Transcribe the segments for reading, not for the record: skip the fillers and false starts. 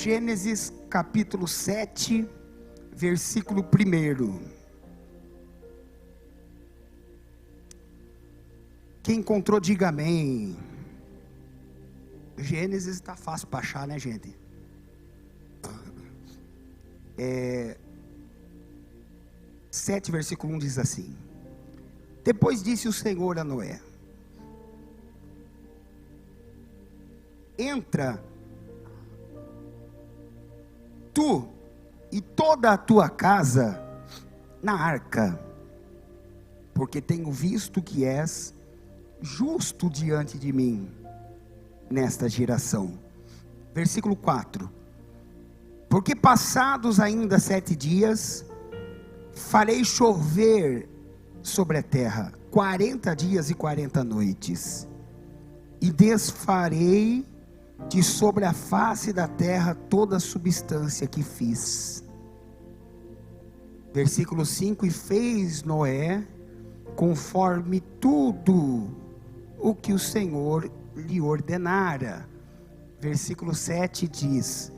Gênesis capítulo 7, versículo 1. Quem encontrou, diga amém. Gênesis está fácil para achar, né, gente? 7, versículo 1 diz assim: Depois disse o Senhor a Noé: Entra tu e toda a tua casa na arca, porque tenho visto que és justo diante de mim nesta geração. Versículo 4: Porque passados ainda 7 dias, farei chover sobre a terra 40 dias e 40 noites, e desfarei de sobre a face da terra toda a substância que fiz. Versículo 5: E fez Noé conforme tudo o que o Senhor lhe ordenara. Versículo 7 diz: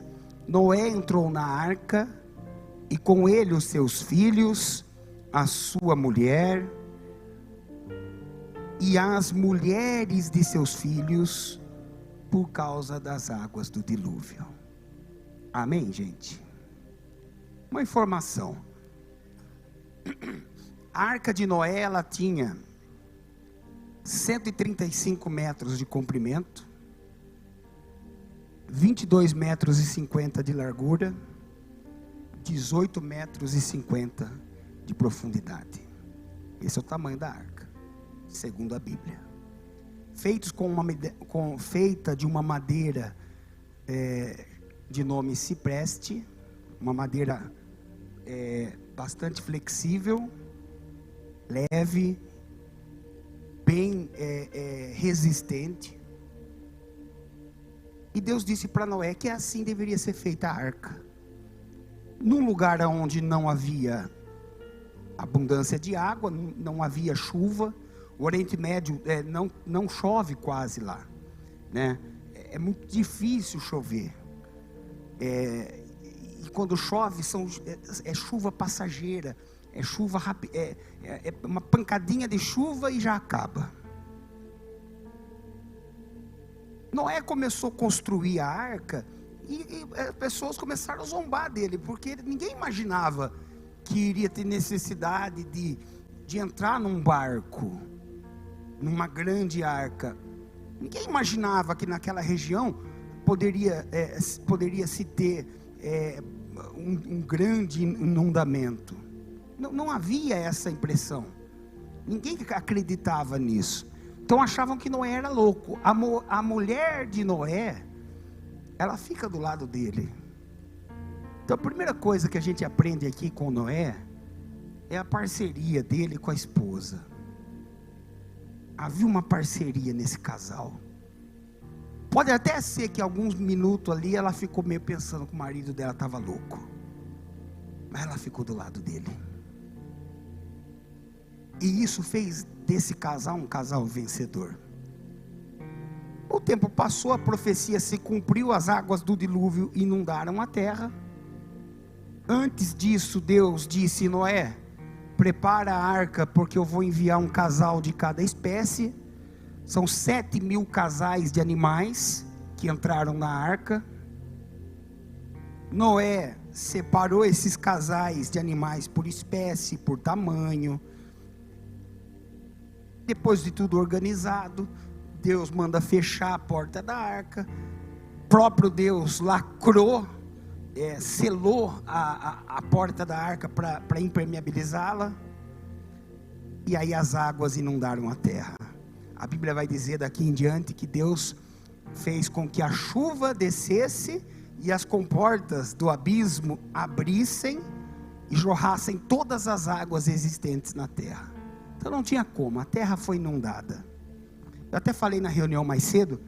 Noé entrou na arca, e com ele os seus filhos, a sua mulher, e as mulheres de seus filhos, por causa das águas do dilúvio. Amém, gente? Uma informação: a arca de Noé, ela tinha 135 metros de comprimento, 22 metros e 50 de largura, 18 metros e 50 de profundidade. Esse é o tamanho da arca, segundo a Bíblia. Feita de uma madeira de nome cipreste, uma madeira bastante flexível, leve, bem resistente. E Deus disse para Noé que assim deveria ser feita a arca. Num lugar onde não havia abundância de água, não havia chuva. O Oriente Médio não chove quase lá, né? É muito difícil chover. E quando chove é chuva passageira, é chuva rápida, é uma pancadinha de chuva e já acaba. Noé começou a construir a arca e as pessoas começaram a zombar dele, porque ninguém imaginava que iria ter necessidade de entrar num barco, numa grande arca. Ninguém imaginava que naquela região poderia se ter um grande inundamento. Não havia essa impressão. Ninguém acreditava nisso. Então achavam que Noé era louco. A mulher de Noé, ela fica do lado dele. Então a primeira coisa que a gente aprende aqui com Noé é a parceria dele com a esposa. Havia uma parceria nesse casal. Pode até ser que alguns minutos ali ela ficou meio pensando que o marido dela estava louco, mas ela ficou do lado dele. E isso fez desse casal um casal vencedor. O tempo passou, a profecia se cumpriu, as águas do dilúvio inundaram a terra. Antes disso, Deus disse: Noé, prepara a arca, porque eu vou enviar um casal de cada espécie. São 7.000 casais de animais que entraram na arca. Noé separou esses casais de animais por espécie, por tamanho. Depois de tudo organizado, Deus manda fechar a porta da arca. Próprio Deus lacrou, selou a porta da arca para impermeabilizá-la. E aí as águas inundaram a terra. A Bíblia vai dizer daqui em diante que Deus fez com que a chuva descesse e as comportas do abismo abrissem e jorrassem todas as águas existentes na terra. Então não tinha como, a terra foi inundada. Eu até falei na reunião mais cedo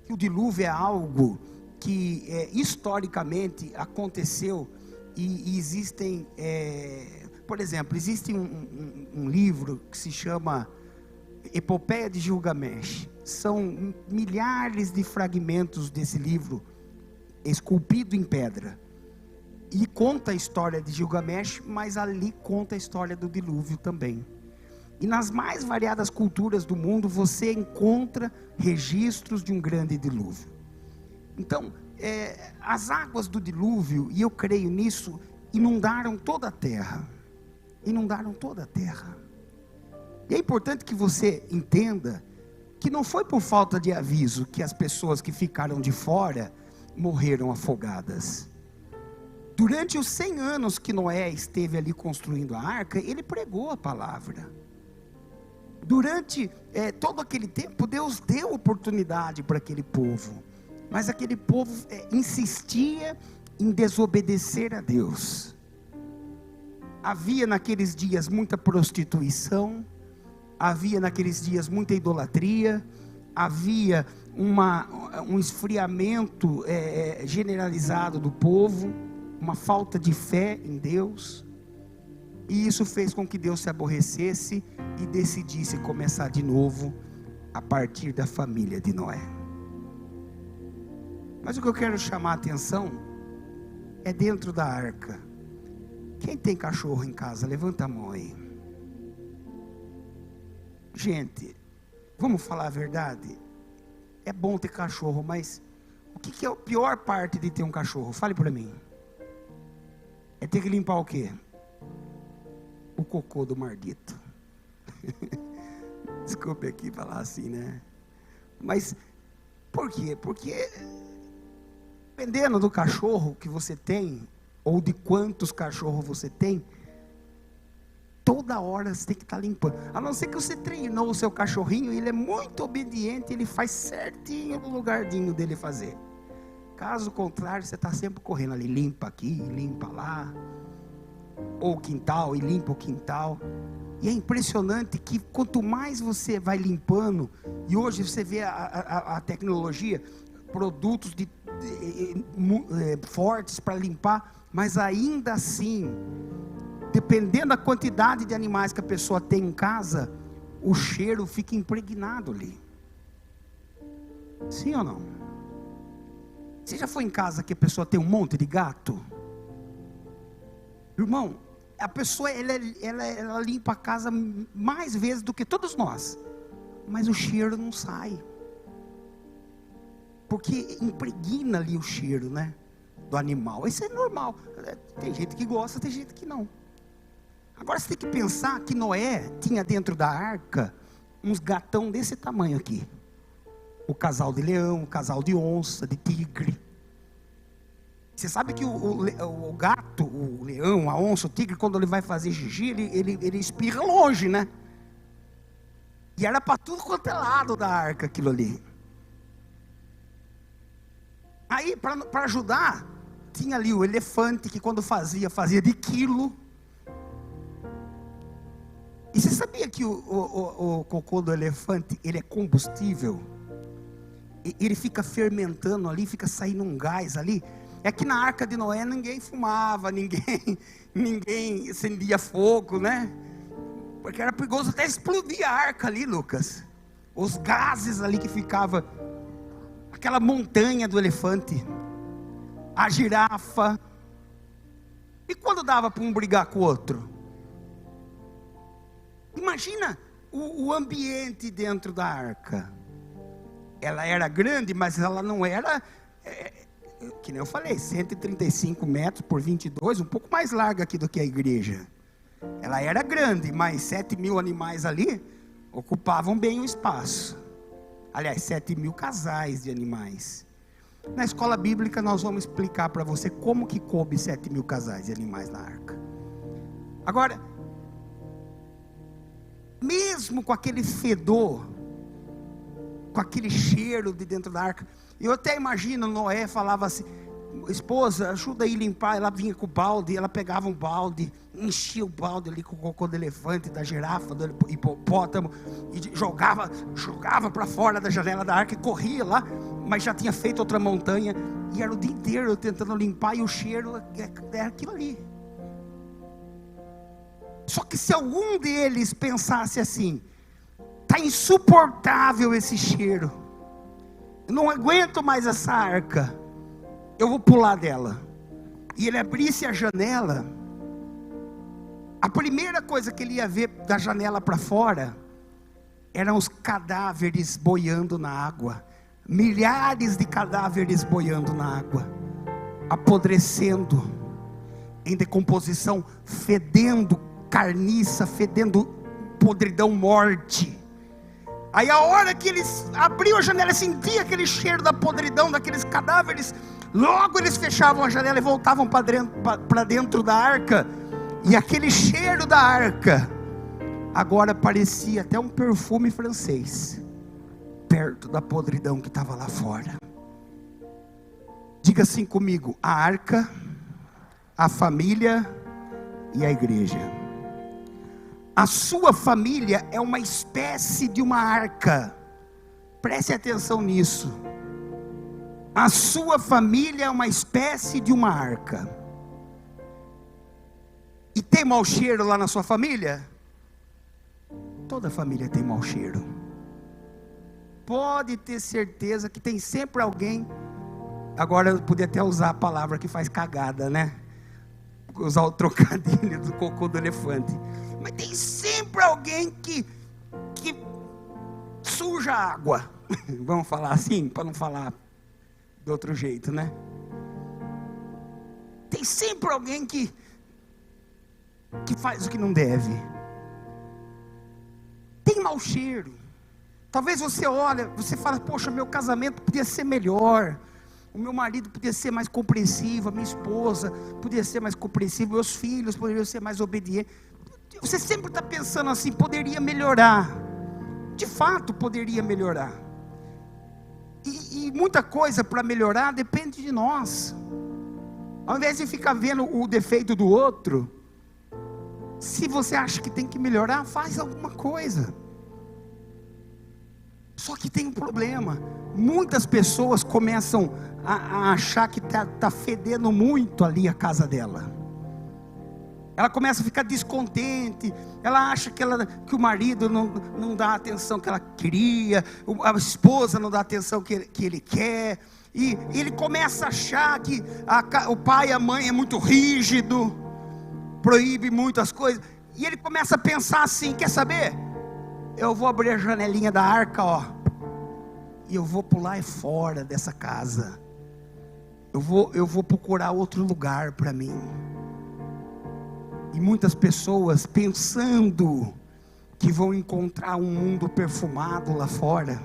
que o dilúvio é algo que historicamente aconteceu, e existem, por exemplo, existe um livro que se chama Epopeia de Gilgamesh. São milhares de fragmentos desse livro esculpido em pedra. E conta a história de Gilgamesh, mas ali conta a história do dilúvio também. E nas mais variadas culturas do mundo você encontra registros de um grande dilúvio. Então, as águas do dilúvio, e eu creio nisso, inundaram toda a terra. Inundaram toda a terra. E é importante que você entenda que não foi por falta de aviso que as pessoas que ficaram de fora morreram afogadas. Durante os 100 anos que Noé esteve ali construindo a arca, ele pregou a palavra. Durante todo aquele tempo, Deus deu oportunidade para aquele povo. Mas aquele povo insistia em desobedecer a Deus. Havia naqueles dias muita prostituição. Havia naqueles dias muita idolatria. Havia um esfriamento generalizado do povo. Uma falta de fé em Deus. E isso fez com que Deus se aborrecesse e decidisse começar de novo a partir da família de Noé. Mas o que eu quero chamar a atenção é dentro da arca. Quem tem cachorro em casa? Levanta a mão aí. Gente, vamos falar a verdade? É bom ter cachorro, mas o que é a pior parte de ter um cachorro? Fale para mim. É ter que limpar o quê? O cocô do mardito. Desculpe aqui falar assim, né? Mas por quê? Porque dependendo do cachorro que você tem, ou de quantos cachorros você tem, toda hora você tem que estar limpando. A não ser que você treinou o seu cachorrinho, ele é muito obediente, ele faz certinho no lugarzinho dele fazer. Caso contrário, você está sempre correndo ali, limpa aqui, limpa lá, ou o quintal, e limpa o quintal. E é impressionante que quanto mais você vai limpando, e hoje você vê a tecnologia, produtos fortes para limpar, mas ainda assim, dependendo da quantidade de animais que a pessoa tem em casa, o cheiro fica impregnado ali. Sim ou não? Você já foi em casa que a pessoa tem um monte de gato? Irmão, a pessoa ela limpa a casa mais vezes do que todos nós, mas o cheiro não sai, porque impregna ali o cheiro, né, do animal. Isso é normal. Tem gente que gosta, tem gente que não. Agora você tem que pensar que Noé tinha dentro da arca uns gatão desse tamanho aqui. O casal de leão, o casal de onça, de tigre. Você sabe que o gato, o leão, a onça, o tigre, quando ele vai fazer xixi, ele espirra longe, né? E era para tudo quanto é lado da arca aquilo ali. Aí, para ajudar, tinha ali o elefante, que quando fazia de quilo. E você sabia que o cocô do elefante, ele é combustível? Ele fica fermentando ali, fica saindo um gás ali. É que na arca de Noé ninguém fumava, ninguém acendia fogo, né? Porque era perigoso até explodir a arca ali, Lucas. Os gases ali que ficava, aquela montanha do elefante, a girafa. E quando dava para um brigar com o outro? Imagina o ambiente dentro da arca. Ela era grande, mas ela não era... que nem eu falei, 135 metros por 22, um pouco mais larga aqui do que a igreja. Ela era grande, mas 7.000 animais ali ocupavam bem o espaço. Aliás, 7.000 casais de animais. Na escola bíblica nós vamos explicar para você como que coube 7.000 casais de animais na arca. Agora, mesmo com aquele fedor, com aquele cheiro de dentro da arca, eu até imagino Noé falava assim: esposa, ajuda aí a limpar. Ela vinha com o balde, ela pegava um balde, enchia o balde ali com o cocô do elefante, da girafa, do hipopótamo, e jogava para fora da janela da arca e corria lá, mas já tinha feito outra montanha, e era o dia inteiro tentando limpar, e o cheiro era aquilo ali. Só que se algum deles pensasse assim: está insuportável esse cheiro, eu não aguento mais essa arca, eu vou pular dela. E ele abrisse a janela, a primeira coisa que ele ia ver da janela para fora eram os cadáveres boiando na água. Milhares de cadáveres boiando na água, apodrecendo, em decomposição, fedendo carniça, fedendo podridão, morte. Aí a hora que eles abriam a janela, sentia aquele cheiro da podridão, daqueles cadáveres, logo eles fechavam a janela e voltavam para dentro da arca. E aquele cheiro da arca agora parecia até um perfume francês, perto da podridão que estava lá fora. Diga assim comigo: a arca, a família e a igreja. A sua família é uma espécie de uma arca. Preste atenção nisso. A sua família é uma espécie de uma arca. E tem mau cheiro lá na sua família? Toda família tem mau cheiro. Pode ter certeza que tem sempre alguém. Agora eu podia até usar a palavra que faz cagada, né? Usar o trocadilho do cocô do elefante. Mas tem sempre alguém que suja a água. Vamos falar assim, para não falar de outro jeito, né? Tem sempre alguém que faz o que não deve. Tem mau cheiro. Talvez você olha, você fala: poxa, meu casamento podia ser melhor, o meu marido podia ser mais compreensivo, a minha esposa podia ser mais compreensiva, meus filhos poderiam ser mais obedientes. Você sempre está pensando assim: poderia melhorar. De fato poderia melhorar. E muita coisa para melhorar depende de nós. Ao invés de ficar vendo o defeito do outro, se você acha que tem que melhorar, faz alguma coisa. Só que tem um problema. Muitas pessoas começam a achar que está fedendo muito ali a casa dela. Ela começa a ficar descontente. Ela acha que o marido não dá a atenção que ela queria, a esposa não dá a atenção que ele quer. E ele começa a achar que o pai e a mãe é muito rígido, proíbe muitas coisas. E ele começa a pensar assim: quer saber? Eu vou abrir a janelinha da arca, ó, e eu vou pular fora dessa casa. Eu vou procurar outro lugar para mim. E muitas pessoas pensando que vão encontrar um mundo perfumado lá fora,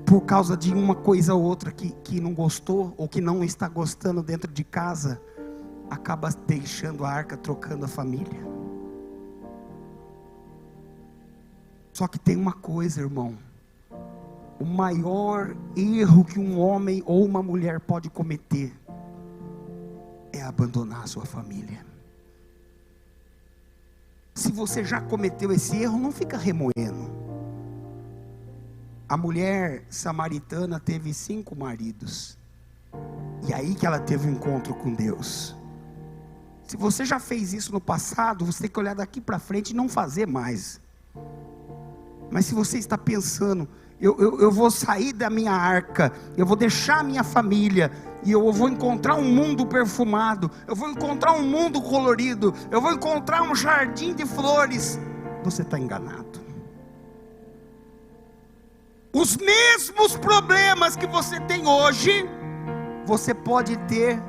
por causa de uma coisa ou outra que não gostou, ou que não está gostando dentro de casa, acaba deixando a arca, trocando a família. Só que tem uma coisa, irmão: o maior erro que um homem ou uma mulher pode cometer é abandonar a sua família. Se você já cometeu esse erro, não fica remoendo. A mulher samaritana teve 5 maridos, e aí que ela teve um encontro com Deus. Se você já fez isso no passado, você tem que olhar daqui para frente e não fazer mais. Mas se você está pensando: eu vou sair da minha arca, eu vou deixar a minha família, e eu vou encontrar um mundo perfumado, eu vou encontrar um mundo colorido, eu vou encontrar um jardim de flores, você está enganado. Os mesmos problemas que você tem hoje, você pode ter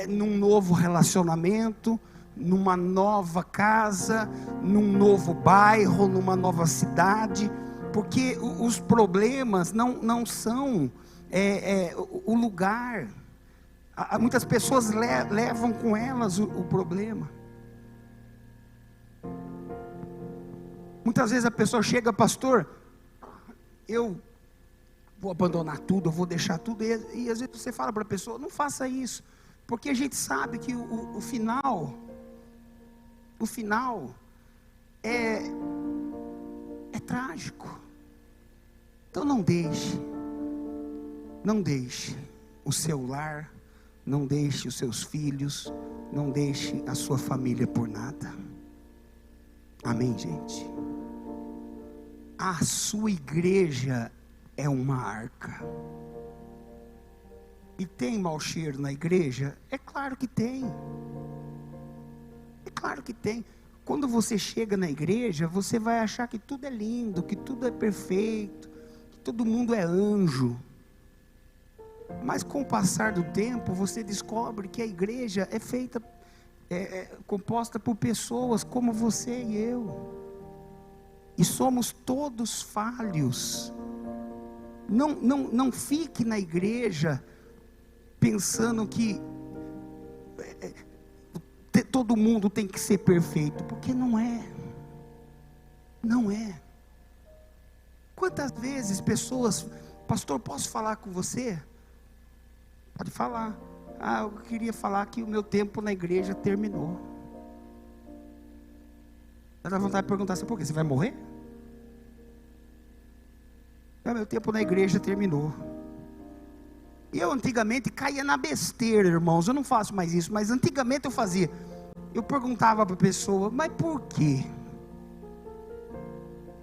num novo relacionamento, numa nova casa, num novo bairro, numa nova cidade. Porque os problemas não são o lugar. Muitas pessoas levam com elas o problema. Muitas vezes a pessoa chega: pastor, eu vou abandonar tudo, eu vou deixar tudo. E às vezes você fala para a pessoa: não faça isso, porque a gente sabe que o final é trágico. Então não deixe o seu lar, não deixe os seus filhos, não deixe a sua família por nada. Amém, gente? A sua igreja é uma arca. E tem mau cheiro na igreja? É claro que tem. É claro que tem. Quando você chega na igreja, você vai achar que tudo é lindo, que tudo é perfeito, que todo mundo é anjo. Mas com o passar do tempo, você descobre que a igreja é feita, composta por pessoas como você e eu. E somos todos falhos. Não fique na igreja pensando que todo mundo tem que ser perfeito, porque não é. Não é. Quantas vezes pessoas, pastor, posso falar com você? Pode falar. Eu queria falar que o meu tempo na igreja terminou. Dá vontade de perguntar assim, por quê? Você vai morrer? Meu tempo na igreja terminou. E eu antigamente caía na besteira, irmãos. Eu não faço mais isso, mas antigamente eu fazia. Eu perguntava para a pessoa, mas por quê?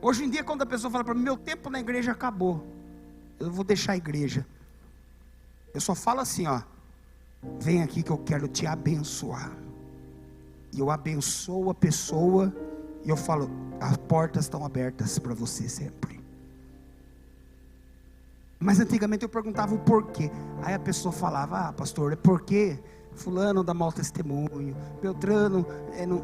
Hoje em dia, quando a pessoa fala para mim, meu tempo na igreja acabou, eu vou deixar a igreja. Eu só falo assim, vem aqui que eu quero te abençoar. E eu abençoo a pessoa, e eu falo, as portas estão abertas para você sempre. Mas antigamente eu perguntava o porquê. Aí a pessoa falava, pastor, é porque fulano dá mau testemunho, Beltrano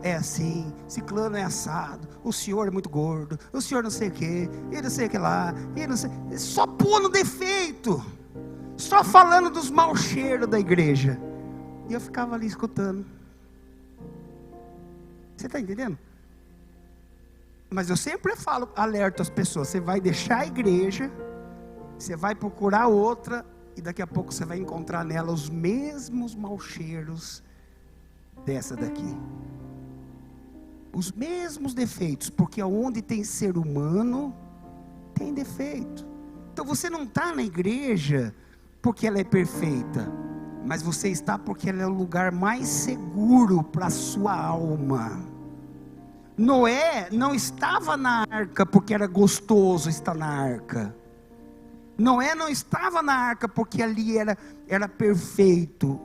é assim, Ciclano é assado, o senhor é muito gordo, o senhor não sei o que, ele não sei o que lá, ele não sei, só pondo defeito, só falando dos maus cheiros da igreja. E eu ficava ali escutando. Você está entendendo? Mas eu sempre falo, alerto as pessoas, você vai deixar a igreja, você vai procurar outra, e daqui a pouco você vai encontrar nela os mesmos maus cheiros dessa daqui. Os mesmos defeitos, porque onde tem ser humano, tem defeito. Então você não está na igreja porque ela é perfeita, mas você está porque ela é o lugar mais seguro para a sua alma. Noé não estava na arca porque era gostoso estar na arca. Noé não estava na arca porque ali era perfeito,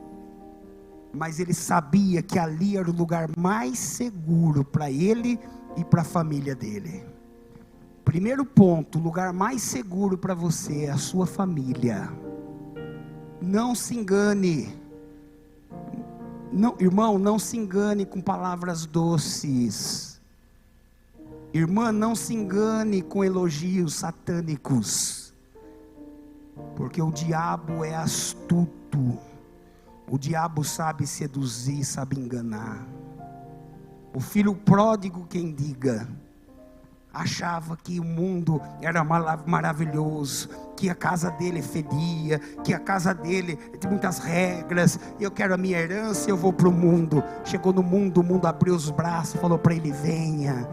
mas ele sabia que ali era o lugar mais seguro para ele e para a família dele. Primeiro ponto, o lugar mais seguro para você é a sua família. Não se engane, não, irmão, não se engane com palavras doces. Irmã, não se engane com elogios satânicos. Porque o diabo é astuto. O diabo sabe seduzir, sabe enganar. O filho pródigo, quem diga, achava que o mundo era maravilhoso, que a casa dele fedia, que a casa dele tem muitas regras. Eu quero a minha herança, eu vou para o mundo. Chegou no mundo, o mundo abriu os braços, falou para ele, venha,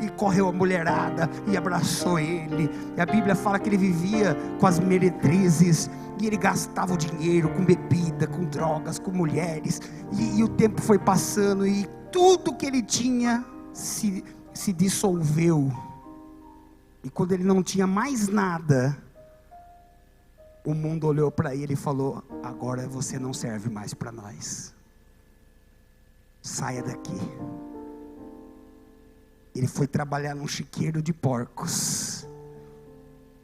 e correu a mulherada e abraçou ele. E a Bíblia fala que ele vivia com as meretrizes, e ele gastava o dinheiro com bebida, com drogas, com mulheres, e o tempo foi passando, e tudo que ele tinha se dissolveu. E quando ele não tinha mais nada, o mundo olhou para ele e falou, agora você não serve mais para nós, saia daqui. Ele foi trabalhar num chiqueiro de porcos.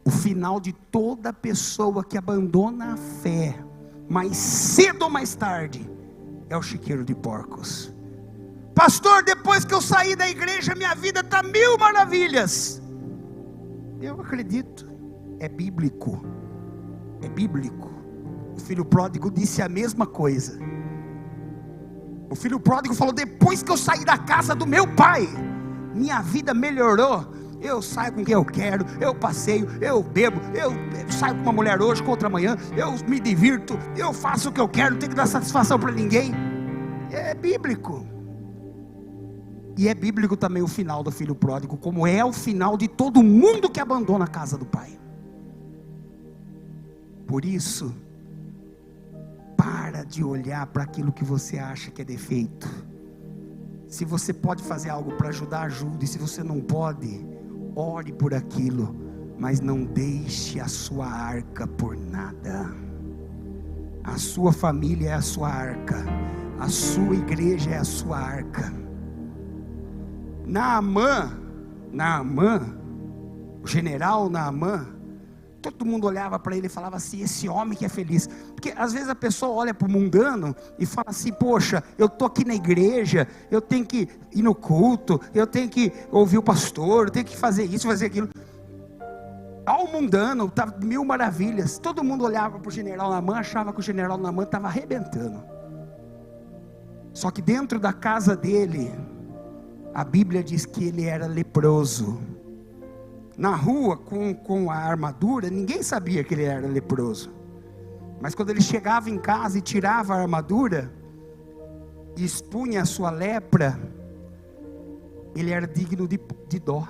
O final de toda pessoa que abandona a fé, mais cedo ou mais tarde, é o chiqueiro de porcos. Pastor, depois que eu saí da igreja, minha vida está mil maravilhas. Eu acredito, é bíblico. É bíblico. O filho pródigo disse a mesma coisa. O filho pródigo falou, depois que eu saí da casa do meu pai, minha vida melhorou. Eu saio com quem eu quero, eu passeio, eu bebo, eu saio com uma mulher hoje, com outra amanhã, eu me divirto, eu faço o que eu quero, não tenho que dar satisfação para ninguém. É bíblico. E é bíblico também o final do filho pródigo, como é o final de todo mundo que abandona a casa do pai. Por isso, para de olhar para aquilo que você acha que é defeito. Se você pode fazer algo para ajudar, ajude. Se você não pode, ore por aquilo, mas não deixe a sua arca por nada. A sua família é a sua arca. A sua igreja é a sua arca. Naamã, o general Naamã, todo mundo olhava para ele e falava assim: esse homem que é feliz. Porque às vezes a pessoa olha para o mundano e fala assim: poxa, eu estou aqui na igreja, eu tenho que ir no culto, eu tenho que ouvir o pastor, eu tenho que fazer isso, fazer aquilo. Ao mundano, estava mil maravilhas. Todo mundo olhava para o general Naamã, achava que o general Naamã estava arrebentando. Só que dentro da casa dele, a Bíblia diz que ele era leproso. Na rua, com a armadura, ninguém sabia que ele era leproso. Mas quando ele chegava em casa e tirava a armadura, e expunha a sua lepra, ele era digno de dó.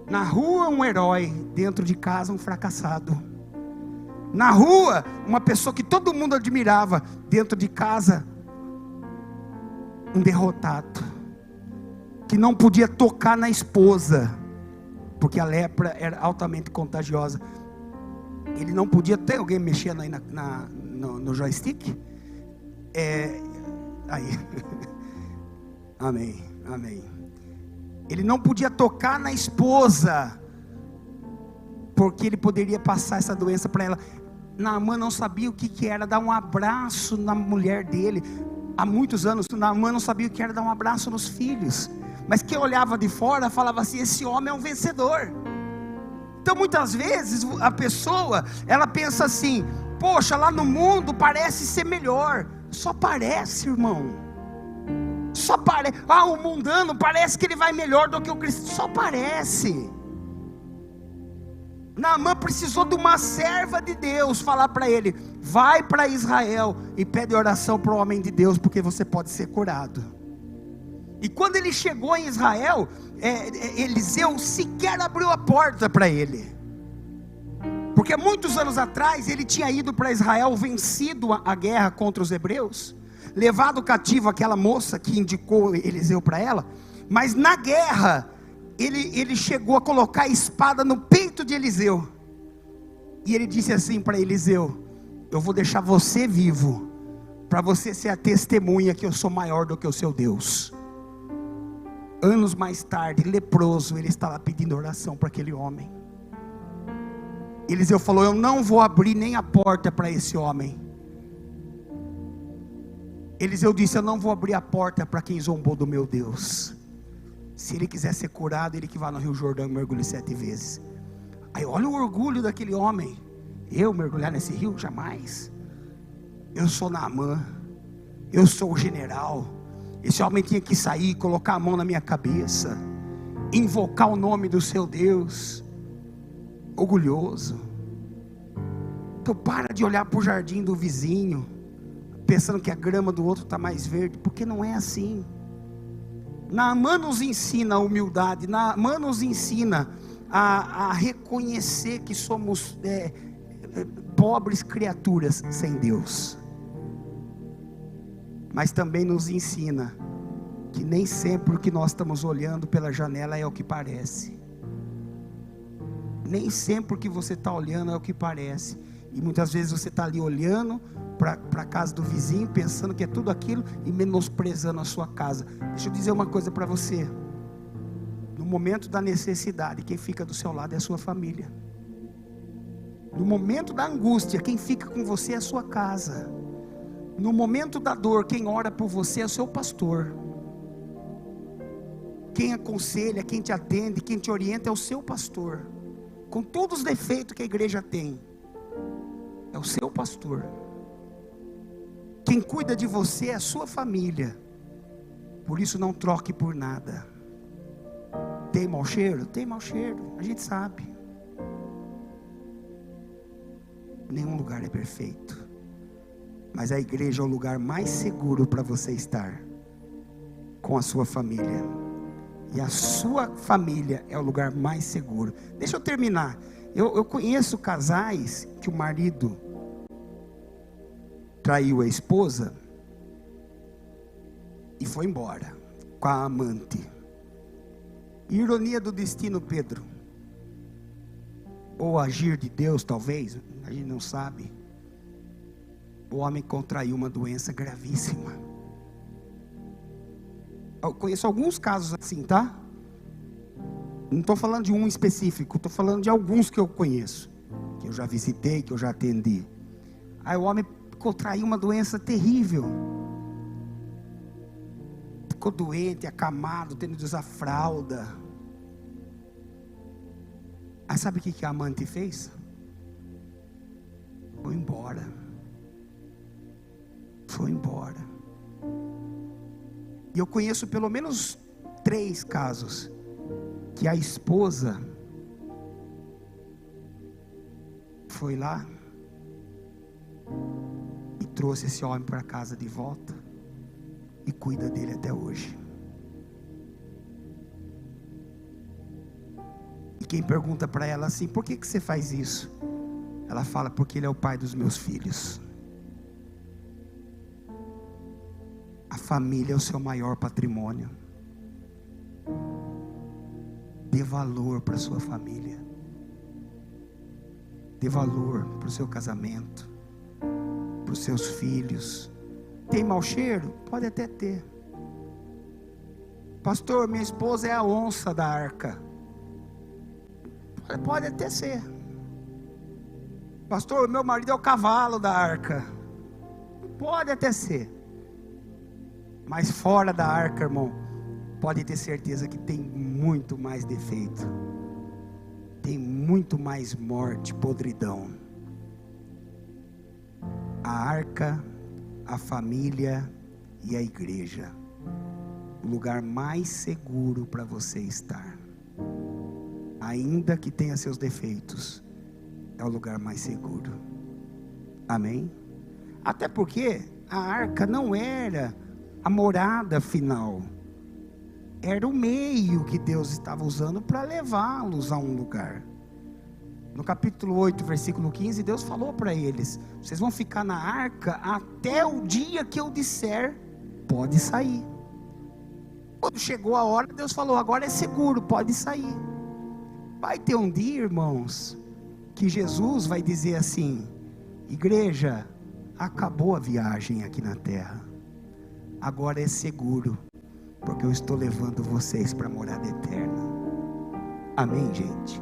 Na rua, um herói; dentro de casa, um fracassado. Na rua, uma pessoa que todo mundo admirava; dentro de casa, um derrotado, que não podia tocar na esposa, porque a lepra era altamente contagiosa. Ele não podia ter alguém mexendo aí no joystick. Aí, amém, amém. Ele não podia tocar na esposa, porque ele poderia passar essa doença para ela. Naamã não sabia o que era dar um abraço na mulher dele. Há muitos anos, Naamã não sabia o que era dar um abraço nos filhos. Mas quem olhava de fora falava assim: esse homem é um vencedor. Então muitas vezes a pessoa, ela pensa assim: poxa, lá no mundo parece ser melhor. Só parece, irmão. Só parece. O mundano parece que ele vai melhor do que o cristão. Só parece. Naamã precisou de uma serva de Deus falar para ele: vai para Israel e pede oração para o homem de Deus, porque você pode ser curado. E quando ele chegou em Israel, Eliseu sequer abriu a porta para ele, porque muitos anos atrás ele tinha ido para Israel, vencido a guerra contra os hebreus, levado cativo aquela moça que indicou Eliseu para ela. Mas na guerra ele chegou a colocar a espada no peito de Eliseu, e ele disse assim para Eliseu: eu vou deixar você vivo, para você ser a testemunha que eu sou maior do que o seu Deus. Anos mais tarde, leproso, ele estava pedindo oração para aquele homem. Eliseu falou: eu não vou abrir nem a porta para esse homem. Eliseu disse: eu não vou abrir a porta para quem zombou do meu Deus. Se ele quiser ser curado, ele que vá no Rio Jordão e mergulhe 7 vezes. Aí olha o orgulho daquele homem: eu mergulhar nesse rio? Jamais. Eu sou Naamã, eu sou o general. Esse homem tinha que sair, colocar a mão na minha cabeça, invocar o nome do seu Deus. Orgulhoso. Então para de olhar para o jardim do vizinho, pensando que a grama do outro está mais verde, porque não é assim. Naamã nos ensina a humildade. Naamã nos ensina a reconhecer que somos pobres criaturas sem Deus. Mas também nos ensina que nem sempre o que nós estamos olhando pela janela é o que parece. Nem sempre o que você está olhando é o que parece. E muitas vezes você está ali olhando para a casa do vizinho, pensando que é tudo aquilo e menosprezando a sua casa. Deixa eu dizer uma coisa para você: no momento da necessidade, quem fica do seu lado é a sua família. No momento da angústia, quem fica com você é a sua casa. No momento da dor, quem ora por você é o seu pastor. Quem aconselha, quem te atende, quem te orienta é o seu pastor. Com todos os defeitos que a igreja tem, é o seu pastor. Quem cuida de você é a sua família. Por isso não troque por nada. Tem mau cheiro? Tem mau cheiro, a gente sabe. Nenhum lugar é perfeito, mas a igreja é o lugar mais seguro para você estar com a sua família. E a sua família é o lugar mais seguro. Deixa eu terminar. Eu conheço casais que o marido traiu a esposa e foi embora com a amante. Ironia do destino, Pedro, ou agir de Deus talvez, a gente não sabe. o homem contraiu uma doença gravíssima. Eu conheço alguns casos assim, tá? Não estou falando de um específico, estou falando de alguns que eu conheço, que eu já visitei, que eu já atendi. Aí o homem contraiu uma doença terrível, ficou doente, acamado, tendo de usar fralda. Aí sabe o que a amante fez? Foi embora. Foi embora. E eu conheço pelo menos 3 casos que a esposa foi lá e trouxe esse homem para casa de volta e cuida dele até hoje. E quem pergunta para ela assim: por que você faz isso? Ela fala: porque ele é o pai dos meus filhos. A família é o seu maior patrimônio. Dê valor para a sua família. Dê valor para o seu casamento, para os seus filhos. Tem mau cheiro? Pode até ter. Pastor, minha esposa é a onça da arca. Pode até ser. Pastor, meu marido é o cavalo da arca. Pode até ser. Mas fora da arca, irmão, pode ter certeza que tem muito mais defeito, tem muito mais morte, podridão. A arca, a família e a igreja, o lugar mais seguro para você estar, ainda que tenha seus defeitos, é o lugar mais seguro. Amém? Até porque a arca não era a morada final, era o meio que Deus estava usando para levá-los a um lugar. No capítulo 8, versículo 15, Deus falou para eles: vocês vão ficar na arca até o dia que eu disser, pode sair. Quando chegou a hora, Deus falou: agora é seguro, pode sair. Vai ter um dia, irmãos, que Jesus vai dizer assim: igreja, acabou a viagem aqui na terra, agora é seguro, porque eu estou levando vocês para a morada eterna. Amém, gente?